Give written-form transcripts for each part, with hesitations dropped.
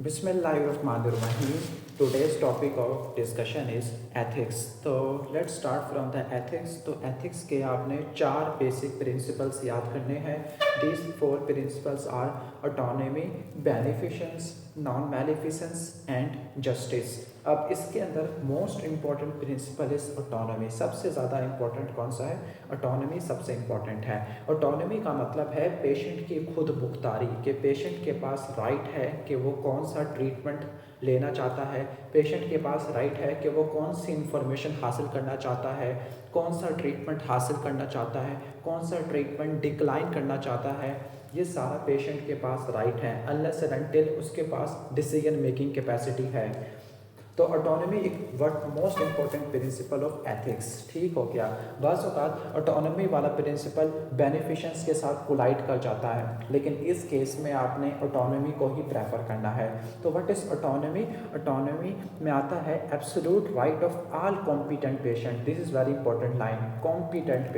Bismillahirrahmanirrahim. Today's topic of discussion is ethics. तो let's start from the ethics. तो ethics के आपने 4 basic principles याद करने हैं. These 4 principles are autonomy, beneficence, non-maleficence and justice. अब इसके अंदर most important principal is autonomy. सबसे ज़्यादा इम्पॉर्टेंट कौन सा है? ऑटोनॉमी सबसे इम्पॉर्टेंट है. ऑटोनॉमी का मतलब है पेशेंट की खुद मुख्तारी, कि पेशेंट के पास राइट है कि वो कौन सा ट्रीटमेंट लेना चाहता है. पेशेंट के पास राइट है कि वो कौन सी इन्फॉर्मेशन हासिल करना चाहता है, कौन सा ट्रीटमेंट हासिल करना चाहता है, कौन सा ट्रीटमेंट डिक्लाइन करना चाहता है. ये सारा पेशेंट के पास राइट है अनलेस एंड अनटिल उसके पास डिसीजन मेकिंग कैपेसिटी है. तो ऑटोनॉमी एक most important principle of ethics. ठीक हो गया. बाज़ औक़ात ऑटोनॉमी वाला प्रिंसिपल बेनिफिशंस के साथ कोलाइड कर जाता है, लेकिन इस केस में आपने ऑटोनॉमी को ही प्रेफर करना है. तो व्हाट इज़ ऑटोनॉमी? ऑटोनॉमी में आता है absolute right of all competent patient. This is very important line. Competent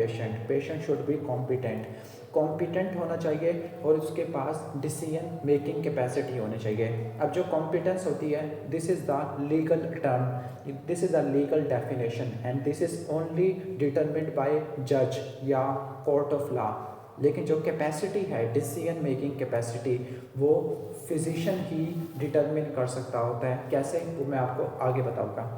patient should be competent होना चाहिए और उसके पास डिसीजन मेकिंग कैपेसिटी होनी चाहिए. अब जो कॉम्पिटेंस होती है, this is the legal term, this is the legal definition and this is only determined bye जज या कोर्ट ऑफ लॉ. लेकिन जो कैपेसिटी है, डिसीजन मेकिंग कैपेसिटी, वो फिजिशियन ही डिटरमिन कर सकता होता है. कैसे, वो मैं आपको आगे बताऊँगा.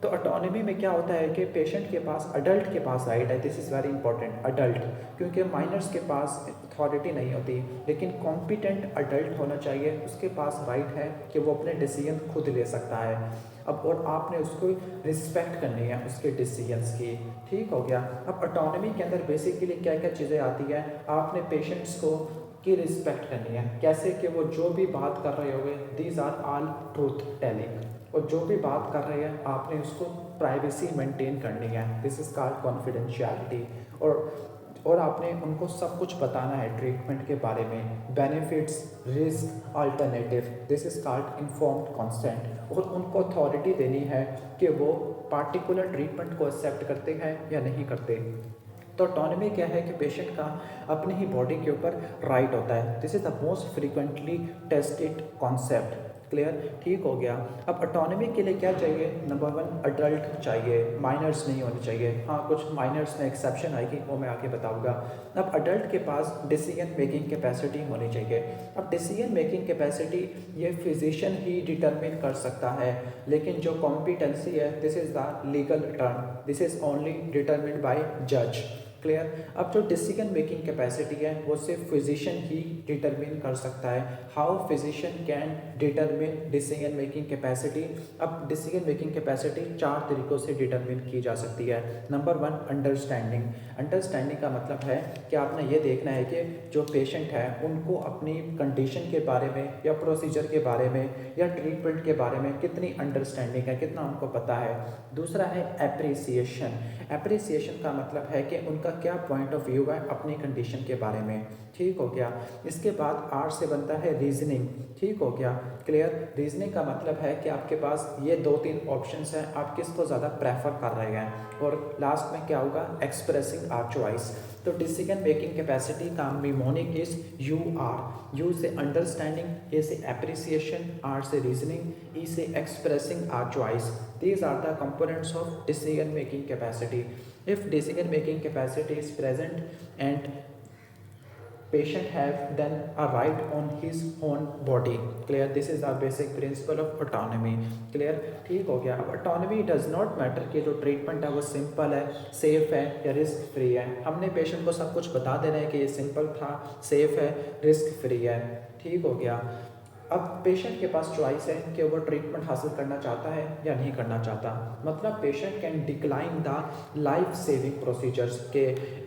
तो ऑटोनॉमी में क्या होता है कि पेशेंट के पास, अडल्ट के पास राइट है. This is very important. Adult, क्योंकि माइनर्स के पास अथॉरिटी नहीं होती, लेकिन कॉम्पिटेंट अडल्ट होना चाहिए. उसके पास राइट है कि वो अपने डिसीजन खुद ले सकता है. अब और आपने उसको रिस्पेक्ट करनी है उसके डिसीजंस की. ठीक हो गया. अब ऑटोनॉमी के अंदर बेसिकली क्या क्या चीज़ें आती हैं. आपने पेशेंट्स को की रिस्पेक्ट करनी है. कैसे कि वो जो भी बात कर रहे होंगे, these are all truth telling, और जो भी बात कर रहे हैं आपने उसको प्राइवेसी मेंटेन करनी है. This is called confidentiality. और आपने उनको सब कुछ बताना है ट्रीटमेंट के बारे में, benefits, risk, alternative. This is called informed consent. और उनको अथॉरिटी देनी है कि वो पार्टिकुलर ट्रीटमेंट को एक्सेप्ट करते हैं या नहीं करते. तो ऑटोनॉमी क्या है कि पेशेंट का अपनी ही बॉडी के ऊपर राइट होता है. This is the most frequently tested concept. Clear? ठीक हो गया. अब ऑटोनॉमी के लिए क्या चाहिए? नंबर 1 अडल्ट चाहिए, माइनर्स नहीं होने चाहिए. हाँ, कुछ माइनर्स में एक्सेप्शन आएगी, वो मैं आगे बताऊंगा. अब अडल्ट के पास डिसीजन मेकिंग कैपेसिटी होनी चाहिए. अब डिसीजन मेकिंग कैपेसिटी ये फिजिशियन ही डिटरमिन कर सकता है, लेकिन जो कॉम्पिटेंसी है, this is the legal term, this is only determined bye जज. क्लियर? अब जो डिसीजन मेकिंग कैपेसिटी है, वो सिर्फ फिजिशियन ही डिटरमिन कर सकता है. How physician can determine decision making capacity? अब डिसीजन मेकिंग कैपेसिटी 4 तरीक़ों से डिटरमिन की जा सकती है. Number 1 understanding. अंडरस्टैंडिंग का मतलब है कि आपने ये देखना है कि जो पेशेंट है उनको अपनी कंडीशन के बारे में या प्रोसीजर के बारे में या ट्रीटमेंट के बारे में कितनी अंडरस्टैंडिंग है, कितना उनको पता है. दूसरा है एप्रिसिएशन. एप्रिसिएशन का मतलब है कि उनका क्या पॉइंट ऑफ व्यू है अपनी कंडीशन के बारे में. ठीक हो गया. इसके बाद आर से बनता है रीजनिंग. ठीक हो गया. क्लियर? रीजनिंग का मतलब है कि आपके पास ये 2-3 ऑप्शंस हैं, आप किसको ज़्यादा प्रेफर कर रहे हैं. और लास्ट में क्या होगा? Expressing our choice. तो डिसीजन मेकिंग कैपेसिटी का मिमोनिक इज यू आर. यू से अंडरस्टैंडिंग, ए से एप्रिसिएशन, आर से रीजनिंग, ई से expressing our choice. These are the components of decision making capacity. If decision making capacity is present and patient have then a right on his own body. Clear? This is the basic principle of autonomy. Clear? ठीक हो गया. अब autonomy does not matter कि जो treatment है वो simple है, safe है या रिस्क फ्री है. हमने पेशेंट को सब कुछ बता देना है कि ये सिंपल था, सेफ है, रिस्क फ्री है. ठीक हो गया. अब पेशेंट के पास चॉइस है कि वो ट्रीटमेंट हासिल करना चाहता है या नहीं करना चाहता. मतलब patient can decline the life saving procedures. के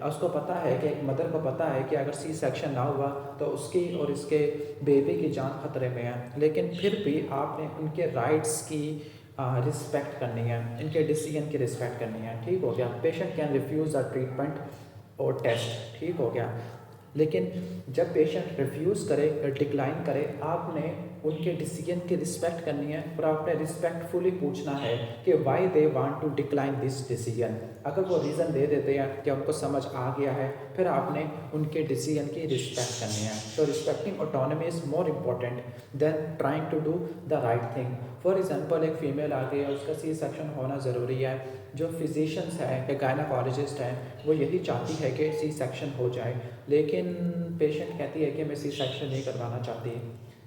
उसको पता है कि एक मदर को पता है कि अगर सी सेक्शन ना हुआ तो उसकी और इसके बेबी की जान खतरे में है, लेकिन फिर भी आपने उनके राइट्स की रिस्पेक्ट करनी है, इनके डिसीजन की रिस्पेक्ट करनी है. ठीक हो गया. Patient can refuse the treatment और टेस्ट. ठीक हो गया. लेकिन जब पेशेंट रिफ्यूज़ करे या डिक्लाइन करे, आपने उनके डिसीजन की रिस्पेक्ट करनी है और आपने रिस्पेक्टफुली पूछना है कि why they want to decline this decision. अगर वो रीज़न दे देते हैं कि उनको समझ आ गया है, फिर आपने उनके डिसीजन की रिस्पेक्ट करनी है। तो respecting autonomy is more important than trying to do the right thing. For example एक फीमेल आ गई है, उसका सी सेक्शन होना ज़रूरी है। जो फिजिशियंस है या गायनाकोलॉजिस्ट हैं वो यही चाहती है कि सी सेक्शन हो जाए, लेकिन पेशेंट कहती है कि मैं सी सेक्शन नहीं करवाना चाहती।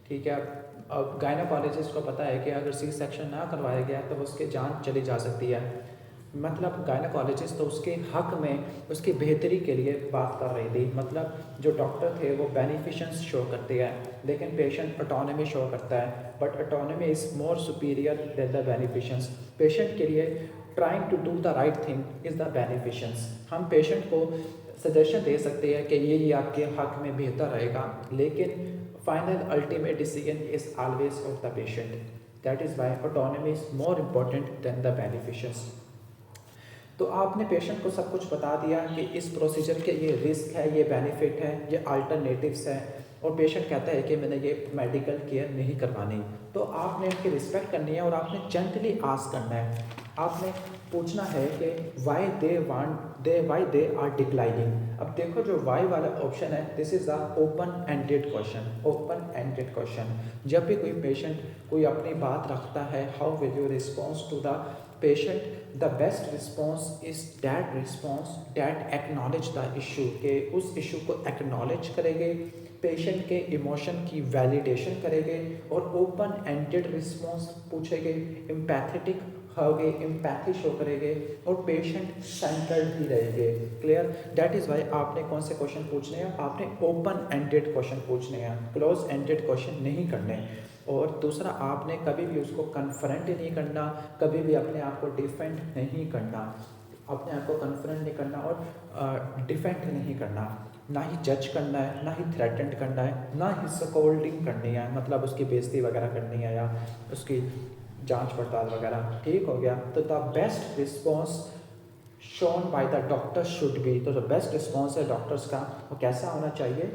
ठीक है, अब गायनाकोलॉजिस्ट को पता है कि अगर सी सेक्शन ना करवाया गया तो उसकी जान चली जा सकती है। मतलब गायनाकोलॉजिस्ट तो उसके हक में, उसकी बेहतरी के लिए बात कर रही थी। मतलब जो डॉक्टर थे वो बेनिफिशंस शो करते हैं, लेकिन पेशेंट ऑटोनॉमी शो करता है। But autonomy is more superior than the beneficence. Patient के लिए trying to do the right thing is the beneficence. हम पेशेंट को सजेशन दे सकते हैं कि ये आपके हक में बेहतर रहेगा, लेकिन final ultimate decision is always of the patient. That is why autonomy is more important than the beneficence. तो आपने पेशेंट को सब कुछ बता दिया कि इस प्रोसीजर के ये रिस्क है, ये बेनिफिट है, ये अल्टरनेटिव्स है, और पेशेंट कहता है कि मैंने ये मेडिकल केयर नहीं करवानी। तो आपने उनकी रिस्पेक्ट करनी है और आपने जेंटली आस्क करना है। आपने पूछना है कि वाई दे आर डिक्लाइनिंग। अब देखो जो वाई वाला ऑप्शन है, this is a open ended question. Open ended question, जब भी कोई पेशेंट कोई अपनी बात रखता है, how will you response to the patient? The best response is that response that acknowledge the issue, के उस इशू को एक्नॉलेज करेंगे, पेशेंट के इमोशन की वैलिडेशन करेंगे और ओपन एंडेड रिस्पॉन्स पूछेंगे, एम्पैथेटिक होगे, एम्पैथी शो करेंगे और पेशेंट सेंटर्ड ही रहेंगे। क्लियर? दैट इज़ वाई आपने कौन से क्वेश्चन पूछने हैं? आपने ओपन एंडेड क्वेश्चन पूछने हैं, क्लोज एंडेड क्वेश्चन नहीं करने। और दूसरा, आपने कभी भी उसको कन्फ्रंट नहीं करना, कभी भी अपने आप को डिफेंड नहीं करना, अपने आप को कन्फ्रंट नहीं करना और डिफेंड नहीं करना, ना ही जज करना है, ना ही थ्रेटेंड करना है, ना ही स्कोल्डिंग करनी है, मतलब उसकी बेइज्जती वगैरह करनी है या उसकी जांच पड़ताल वगैरह। ठीक हो गया? तो the best response shown by the doctor should be, तो जो बेस्ट रिस्पॉन्स है डॉक्टर्स का वो कैसा होना चाहिए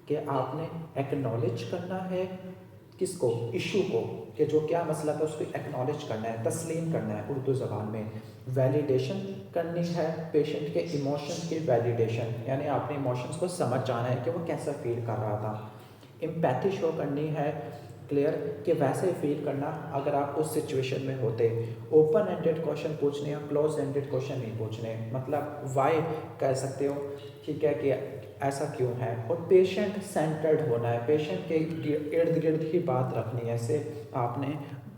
कि आपने एक्नॉलेज करना है किसको? इशू को, कि जो क्या मसला था उसको एक्नॉलेज करना है, तस्लीम करना है उर्दू ज़बान में। वैलिडेशन करनी है, पेशेंट के इमोशन की वैलिडेशन, यानी आपने इमोशंस को समझ जाना है कि वो कैसा फील कर रहा था। एम्पैथी शो करनी है, क्लियर, कि वैसे फील करना अगर आप उस सिचुएशन में होते। ओपन एंडेड क्वेश्चन पूछने हैं, क्लोज एंडेड क्वेश्चन नहीं पूछने। मतलब वाई कह सकते हो, ठीक है, कि ऐसा क्यों है, और पेशेंट सेंटर्ड होना है, पेशेंट के इर्द गिर्द ही बात रखनी है, ऐसे आपने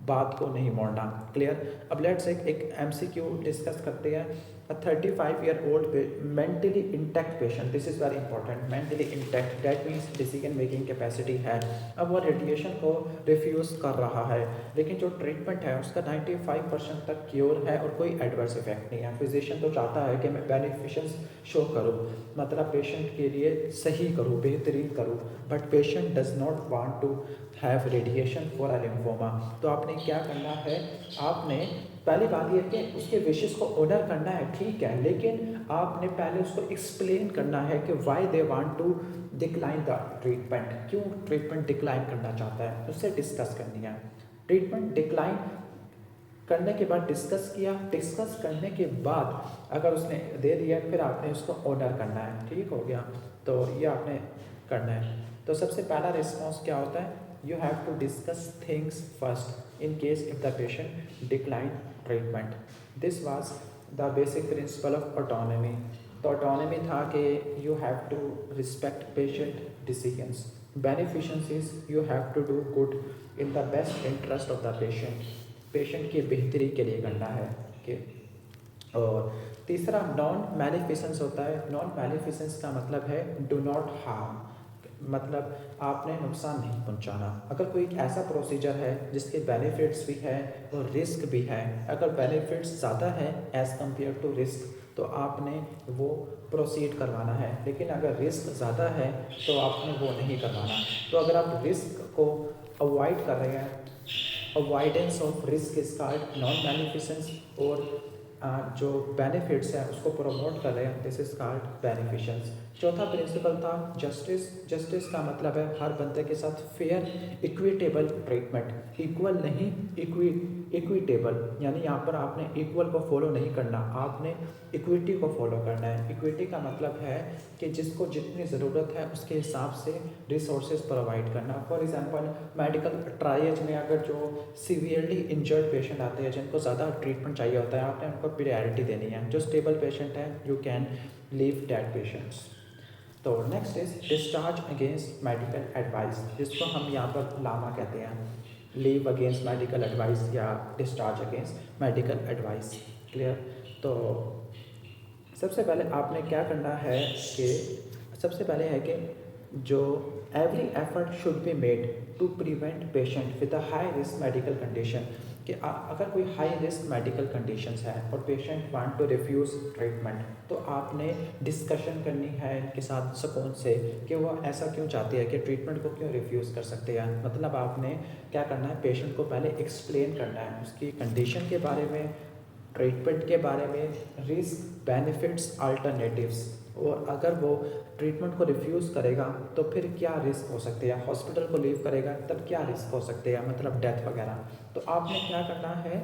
बात को नहीं मोड़ना। क्लियर? अब लेट्स एक MCQ डिस्कस करते हैं। A 35-year-old mentally intact patient, this is very important, mentally intact, that means decision making capacity है। अब वो रेडिएशन को रिफ्यूज़ कर रहा है, लेकिन जो ट्रीटमेंट है उसका 95% तक क्योर है और कोई एडवर्स इफेक्ट नहीं है। फिजिशियन तो चाहता है कि मैं बेनिफिशंस शो करूँ, मतलब पेशेंट के लिए सही करूँ, बेहतरीन करूँ, but patient does not want to have radiation for a lymphoma. तो आपने क्या करना है? आपने पहली बात यह कि उसके विशेस को ऑर्डर करना है, ठीक है, लेकिन आपने पहले उसको एक्सप्लेन करना है कि why they want to decline the treatment, क्यों ट्रीटमेंट डिक्लाइन करना चाहता है, उससे डिस्कस करनी है। ट्रीटमेंट डिक्लाइन करने के बाद डिस्कस किया, डिस्कस करने के बाद अगर उसने दे दिया फिर आपने उसको ऑर्डर करना है। ठीक हो गया? तो ये आपने करना है। तो सबसे पहला रिस्पॉन्स क्या होता है? You have to discuss things first in case if the patient decline treatment. This was the basic principle of autonomy. तो ऑटोनॉमी था कि you have to respect patient decisions. Beneficence is you have to do good in the best interest of the patient, patient की बेहतरी के लिए करना है। Okay. और तीसरा नॉन मैलिफिसेंस होता है। नॉन मैलिफिसेंस का मतलब है डू नॉट हार्म, मतलब आपने नुकसान नहीं पहुंचाना। अगर कोई ऐसा प्रोसीजर है जिसके बेनिफिट्स भी है और रिस्क भी है, अगर बेनिफिट्स ज़्यादा है एज़ कम्पेयर टू रिस्क तो आपने वो प्रोसीड करवाना है, लेकिन अगर रिस्क ज़्यादा है तो आपने वो नहीं करवाना। तो अगर आप रिस्क को अवॉइड कर रहे हैं, avoidance of risk is called non maleficence, और जो बेनिफिट्स है उसको प्रमोट कर रहे हैं, दिस इज कॉल्ड बेनिफिशियंस। चौथा प्रिंसिपल था जस्टिस। जस्टिस का मतलब है हर बंदे के साथ फेयर इक्विटेबल ट्रीटमेंट, इक्वल नहीं इक्विटेबल, यानी यहाँ पर आपने इक्वल को फॉलो नहीं करना, आपने इक्विटी को फॉलो करना है। इक्विटी का मतलब है कि जिसको जितनी ज़रूरत है उसके हिसाब से रिसोर्सेज प्रोवाइड करना। फॉर एग्जांपल मेडिकल ट्रायज में अगर जो सीवियरली इंजर्ड पेशेंट आते हैं जिनको ज़्यादा ट्रीटमेंट चाहिए होता है, आपने उनको प्रायोरिटी देनी है। जो स्टेबल पेशेंट है you can leave that patients. तो next is discharge against medical advice, जिसको हम यहाँ पर लामा कहते हैं, लीव अगेंस्ट मेडिकल एडवाइस या discharge against medical advice. Clear. तो सबसे पहले आपने क्या करना है कि सबसे पहले है कि जो every effort should be made to prevent patient with a high risk medical condition, कि अगर कोई हाई रिस्क मेडिकल कंडीशंस है और patient want to refuse treatment, तो आपने डिस्कशन करनी है इनके साथ सुकून से कि वो ऐसा क्यों चाहते हैं, कि ट्रीटमेंट को क्यों रिफ्यूज़ कर सकते हैं। मतलब आपने क्या करना है, पेशेंट को पहले एक्सप्लेन करना है उसकी कंडीशन के बारे में, ट्रीटमेंट के बारे में, रिस्क बेनिफिट्स अल्टरनेटिव्स, और अगर वो ट्रीटमेंट को रिफ्यूज़ करेगा तो फिर क्या रिस्क हो सकते हैं, हॉस्पिटल को लीव करेगा तब क्या रिस्क हो सकते हैं, मतलब डेथ वगैरह। तो आपने क्या करना है,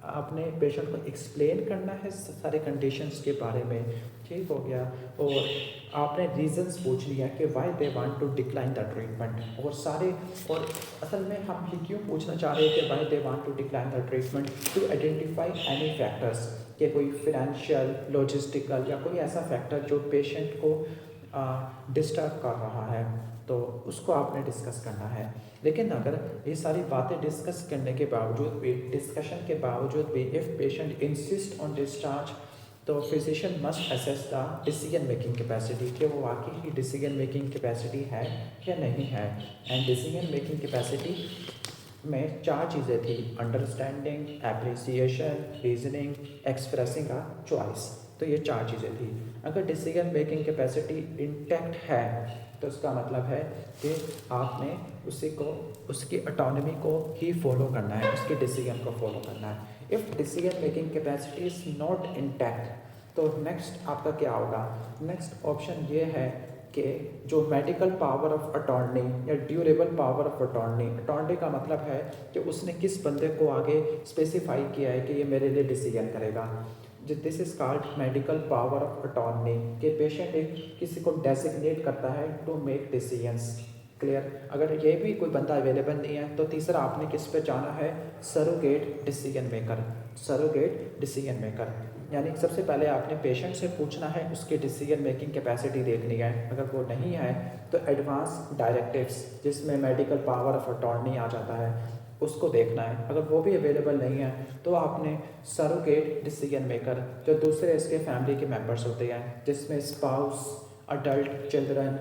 आपने पेशेंट को एक्सप्लेन करना है सारे कंडीशंस के बारे में, ठीक हो गया। और आपने रीजंस पूछनी है कि why they want to decline the treatment, और असल में हम ये क्यों पूछना चाह रहे हैं कि why they want to decline the treatment, to identify any factors, कि कोई फिनेंशियल, लॉजिस्टिकल या कोई ऐसा फैक्टर जो पेशेंट को डिस्टर्ब कर रहा है, तो उसको आपने डिस्कस करना है। लेकिन अगर ये सारी बातें डिस्कस करने के बावजूद भी, डिस्कशन के बावजूद भी, if patient insist on discharge, तो physician must assess the decision making capacity, कि वो वाकई ही डिसीजन मेकिंग कैपेसिटी है या नहीं है। एंड डिसीजन मेकिंग कैपेसिटी में 4 चीज़ें थी, understanding, appreciation, reasoning, expressing a choice. तो ये 4 चीज़ें थी। अगर डिसीजन मेकिंग कैपेसिटी इंटैक्ट है तो इसका मतलब है कि आपने उसकी ऑटोनॉमी को ही फॉलो करना है, उसके डिसीजन को फॉलो करना है। If decision making capacity is not intact, तो नेक्स्ट आपका क्या होगा, नेक्स्ट ऑप्शन ये है कि जो मेडिकल पावर ऑफ अटॉर्नी या durable power of attorney, attorney का मतलब है कि उसने किस बंदे को आगे स्पेसिफाई किया है कि ये मेरे लिए डिसीजन करेगा, this is called medical power of attorney, के पेशेंट एक किसी को डेसिग्नेट करता है टू मेक डिसीजंस। क्लियर। अगर ये भी कोई बंदा अवेलेबल नहीं है तो तीसरा आपने किस पे जाना है, surrogate decision maker. Surrogate decision maker यानी सबसे पहले आपने पेशेंट से पूछना है, उसकी डिसीजन मेकिंग कैपेसिटी देखनी है, अगर वो नहीं है तो एडवांस डायरेक्टिव्स जिसमें मेडिकल पावर ऑफ अटॉर्नी आ जाता है उसको देखना है। अगर वो भी अवेलेबल नहीं है तो आपने सरोगेट डिसीजन मेकर, जो दूसरे इसके फैमिली के मेंबर्स होते हैं जिसमें spouse, adult children,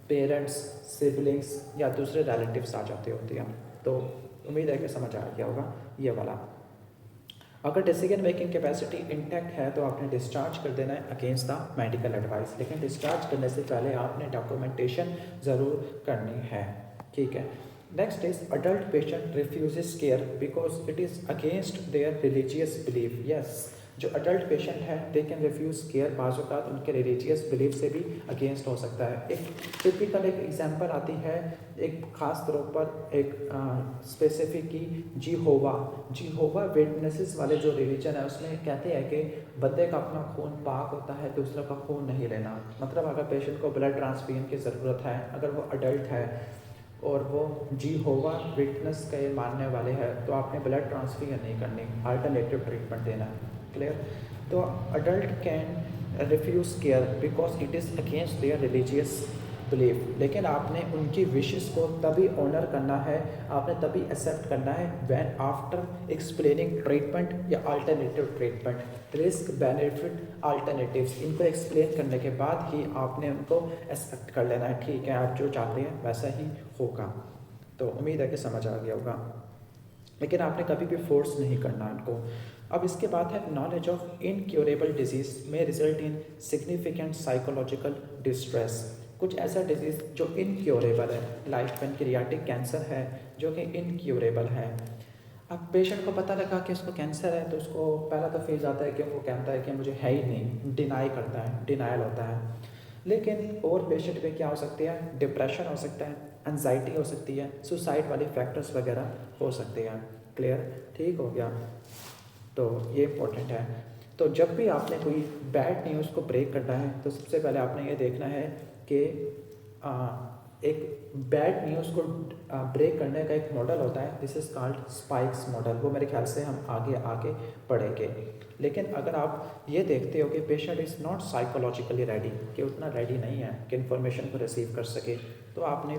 parents, siblings या दूसरे रिलेटिव्स आ जाते होते हैं। तो उम्मीद है कि समझ आ गया होगा ये वाला। अगर डिसीजन मेकिंग कैपेसिटी इंटैक्ट है तो आपने डिस्चार्ज कर देना है अगेंस्ट द मेडिकल एडवाइस, लेकिन डिस्चार्ज करने से पहले आपने डॉक्यूमेंटेशन ज़रूर करनी है, ठीक है। Next is adult patient refuses care because it is against their religious belief. Yes, जो अडल्ट पेशेंट है दे कैन रिफ्यूज़ केयर, बाज़ औक़ात उनके रिलीजियस बिलीफ से भी अगेंस्ट हो सकता है। एक टिपिकल एक एग्जांपल आती है, एक ख़ास तौर पर एक स्पेसिफिक की जीहोवा विटनेसेस वाले जो रिलीजन है उसमें कहते हैं कि बंदे का अपना खून पाक होता है, दूसरों का खून नहीं लेना। मतलब अगर पेशेंट को ब्लड ट्रांसफ्यूजन की ज़रूरत है, अगर वो अडल्ट है और वो जीहोवा विटनेस के मानने वाले हैं तो आपने ब्लड ट्रांसफ्यूजन नहीं करनी, अल्टरनेटिव ट्रीटमेंट देना है। क्लियर। तो adult can refuse care because it is against their religious belief, लेकिन आपने उनकी विशेस को तभी ऑनर करना है, आपने तभी एक्सेप्ट करना है व्हेन आफ्टर एक्सप्लेनिंग ट्रीटमेंट या alternative treatment, risk benefit alternatives, इनको एक्सप्लेन करने के बाद ही आपने उनको एक्सेप्ट कर लेना है। ठीक है, आप जो चाहते हैं वैसा ही होगा। तो उम्मीद है कि समझ आ गया होगा, लेकिन आपने कभी भी फोर्स नहीं करना इनको। अब इसके बाद है नॉलेज ऑफ इनक्योरेबल डिजीज़ में result in significant psychological distress. कुछ ऐसा डिजीज़ जो इनक्योरेबल है, लाइक पेनक्रियाटिक कैंसर है जो कि इनक्योरेबल है। अब पेशेंट को पता लगा कि उसको कैंसर है, तो उसको पहला तो फेज आता है कि वो कहता है कि मुझे है ही नहीं, डिनाई करता है, डिनायल होता है। लेकिन और पेशेंट में क्या हो सकती है, डिप्रेशन हो सकता है, एनजाइटी हो सकती है, सुसाइड वाली फैक्टर्स वगैरह हो सकते हैं। क्लियर, ठीक हो गया। तो ये इम्पोर्टेंट है। तो जब भी आपने कोई बैड न्यूज़ को ब्रेक करना है तो सबसे पहले आपने ये देखना है कि एक बैड न्यूज़ को ब्रेक करने का एक मॉडल होता है, this is called spikes model. वो मेरे ख्याल से हम आगे आगे पढ़ेंगे। लेकिन अगर आप ये देखते हो कि patient is not psychologically ready, कि उतना रेडी नहीं है कि इन्फॉर्मेशन को रिसीव कर सके, तो आपने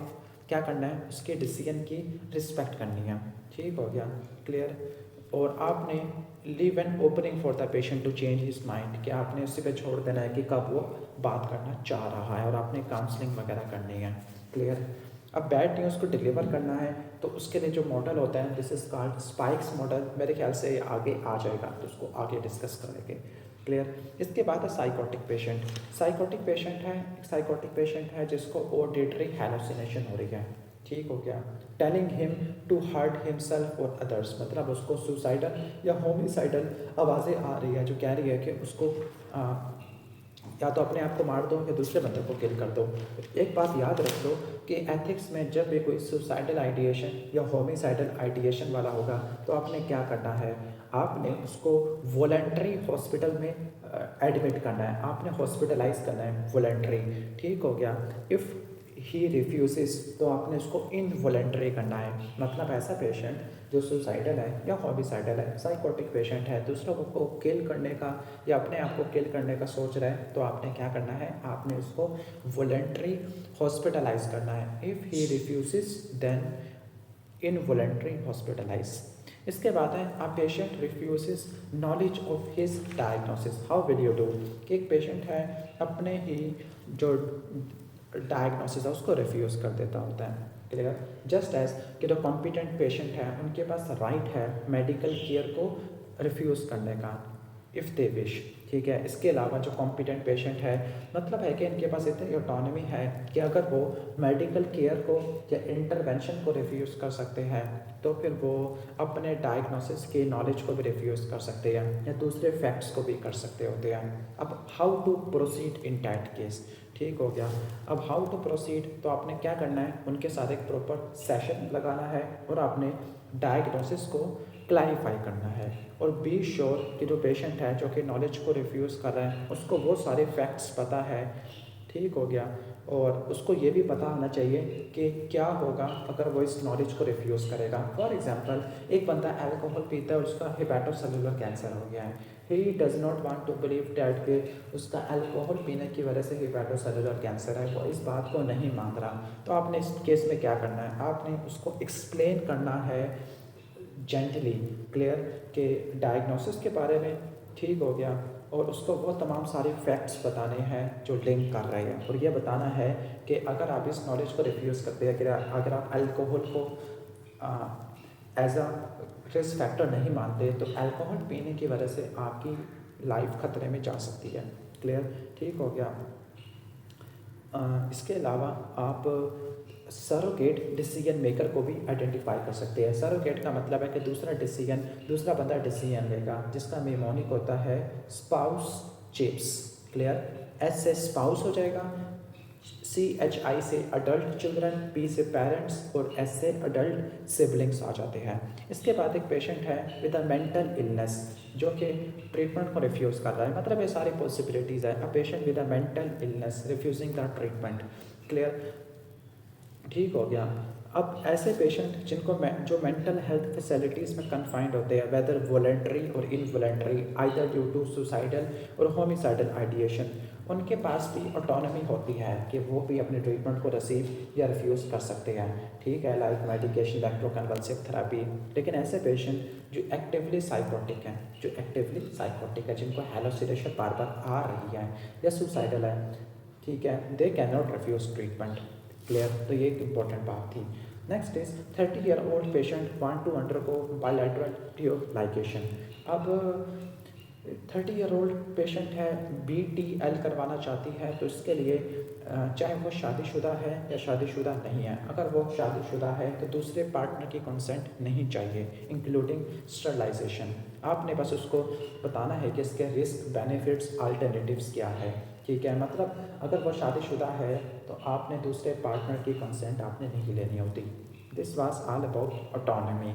क्या करना है, उसके डिसीजन की रिस्पेक्ट करनी है। ठीक हो गया, क्लियर। और आपने leave an opening for the patient to change his mind, कि आपने उसी पे छोड़ देना है कि कब वो बात करना चाह रहा है, और आपने काउंसलिंग वगैरह करनी है। क्लियर। अब बैड न्यूज़ को डिलीवर करना है तो उसके लिए जो मॉडल होता है, this is called spikes model. मेरे ख्याल से आगे आ जाएगा तो उसको आगे डिस्कस करेंगे। क्लियर। इसके बाद है साइकोटिक पेशेंट। साइकोटिक पेशेंट है, एक साइकोटिक पेशेंट है जिसको ऑडिटरी हैलुसिनेशन हो रही है। ठीक हो गया। Telling him to hurt himself और अदर्स, मतलब उसको सुसाइडल या होमिसाइडल आवाज़ें आ रही है जो कह रही है कि उसको या तो अपने आप को मार दो या दूसरे बंदे को किल कर दो। एक बात याद रख लो कि एथिक्स में जब भी कोई सुसाइडल आइडिएशन या होमिसाइडल आइडिएशन वाला होगा तो आपने क्या करना है, आपने उसको वॉलंटरी हॉस्पिटल में एडमिट करना है, आपने हॉस्पिटलाइज करना है वॉलंटरी। ठीक हो गया। इफ़ ही रिफ्यूज़िस तो आपने उसको इनवॉलंटरी करना है। मतलब ऐसा पेशेंट जो सुसाइडल है या हॉमिसाइडल है, साइकोटिक पेशेंट है, दूसरों को किल करने का या अपने आप को किल करने का सोच रहा है, तो आपने क्या करना है, आपने उसको वॉलंटरी हॉस्पिटलाइज करना है। If he refuses then involuntary hospitalize. इसके बाद है आप patient refuses knowledge of his diagnosis, how will you do. कि एक पेशेंट है अपने ही जो डायग्नोसिस है उसको रिफ्यूज़ कर देता होता है। क्लियर। जस्ट एज कि जो कॉम्पिटेंट पेशेंट है उनके पास राइट है मेडिकल केयर को रिफ्यूज़ करने का, इफ़ दे विश। ठीक है। इसके अलावा जो कॉम्पिटेंट पेशेंट है, मतलब है कि इनके पास इतनी ऑटोनॉमी है कि अगर वो मेडिकल केयर को या इंटरवेंशन को रिफ्यूज़ कर सकते हैं तो फिर वो अपने डायग्नोसिस के नॉलेज को भी रिफ्यूज़ कर सकते हैं या दूसरे फैक्ट्स को भी कर सकते होते हैं। अब how to proceed in that case. ठीक हो गया। अब हाउ टू प्रोसीड, तो आपने क्या करना है, उनके साथ एक प्रॉपर सेशन लगाना है और आपने डायग्नोसिस को क्लैरिफाई करना है और बी श्योर कि जो पेशेंट है जो कि नॉलेज को रिफ्यूज़ कर रहा है उसको वो सारे फैक्ट्स पता है। ठीक हो गया। और उसको ये भी पता होना चाहिए कि क्या होगा अगर वो इस नॉलेज को रिफ्यूज़ करेगा। फॉर एग्जांपल, एक बंदा अल्कोहल पीता है और उसका हेपेटोसेलुलर कैंसर हो गया है, he does not want to believe that कि उसका अल्कोहल पीने की वजह से हेपेटोसेलुलर कैंसर है, वो इस बात को नहीं मान रहा। तो आपने इस केस में क्या करना है, आपने उसको एक्सप्लेन करना है जेंटली, क्लियर, के डायग्नोसिस के बारे में। ठीक हो गया। और उसको वो तमाम सारे फैक्ट्स बताने हैं जो लिंक कर रहे हैं, और ये बताना है कि अगर आप इस नॉलेज को रिफ्यूज़ करते हैं, अगर आप अल्कोहल को एज अ रिस्क फैक्टर नहीं मानते तो अल्कोहल पीने की वजह से आपकी लाइफ खतरे में जा सकती है। क्लियर। ठीक हो गया। इसके अलावा आप सरोगेट डिसीजन मेकर को भी आइडेंटिफाई कर सकते हैं। सरोगेट का मतलब है कि दूसरा बंदा डिसीजन लेगा, जिसका मेमोनिक होता है स्पाउस चिप्स। क्लियर। एस से स्पाउस हो जाएगा, CHI से अडल्ट चिल्ड्रन, P से पेरेंट्स और S से अडल्ट सिबलिंग्स आ जाते हैं। इसके बाद एक पेशेंट है विद अ मेंटल इलनेस जो कि ट्रीटमेंट को रिफ्यूज़ कर रहा है, मतलब ये सारी पॉसिबिलिटीज़ है। A patient with a mental illness refusing the treatment. Clear. ठीक हो गया। अब ऐसे पेशेंट जिनको जो मेंटल हेल्थ फैसिलिटीज़ में कन्फाइंड होते हैं, वेदर वॉलंटरी और involuntary, either due to suicidal और होमिसाइडल आइडिएशन, उनके पास भी ऑटोनॉमी होती है कि वो भी अपने ट्रीटमेंट को रिसीव या रिफ्यूज़ कर सकते हैं। ठीक है, लाइक मेडिकेशन, इलेक्ट्रोकन्वल्सिव थेरेपी। लेकिन ऐसे पेशेंट जो एक्टिवली साइकोटिक हैं, जिनको हेलुसिनेशन बार बार आ रही है या सुसाइडल है, ठीक है, they can not refuse treatment. Clear. तो ये एक इंपॉर्टेंट बात थी। Next is 30-year-old patient want to undergo bilateral tube ligation. अब 30 ईयर ओल्ड पेशेंट है, BTL करवाना चाहती है, तो इसके लिए चाहे वो शादीशुदा है या शादीशुदा नहीं है, अगर वो शादीशुदा है तो दूसरे पार्टनर की कंसेंट नहीं चाहिए, इंक्लूडिंग स्टरलाइजेशन। आपने बस उसको बताना है कि इसके रिस्क, बेनिफिट्स, अल्टरनेटिव्स क्या है, ठीक है। मतलब अगर वो शादीशुदा है तो आपने दूसरे पार्टनर की कंसेंट आपने नहीं लेनी होती। This was all about autonomy.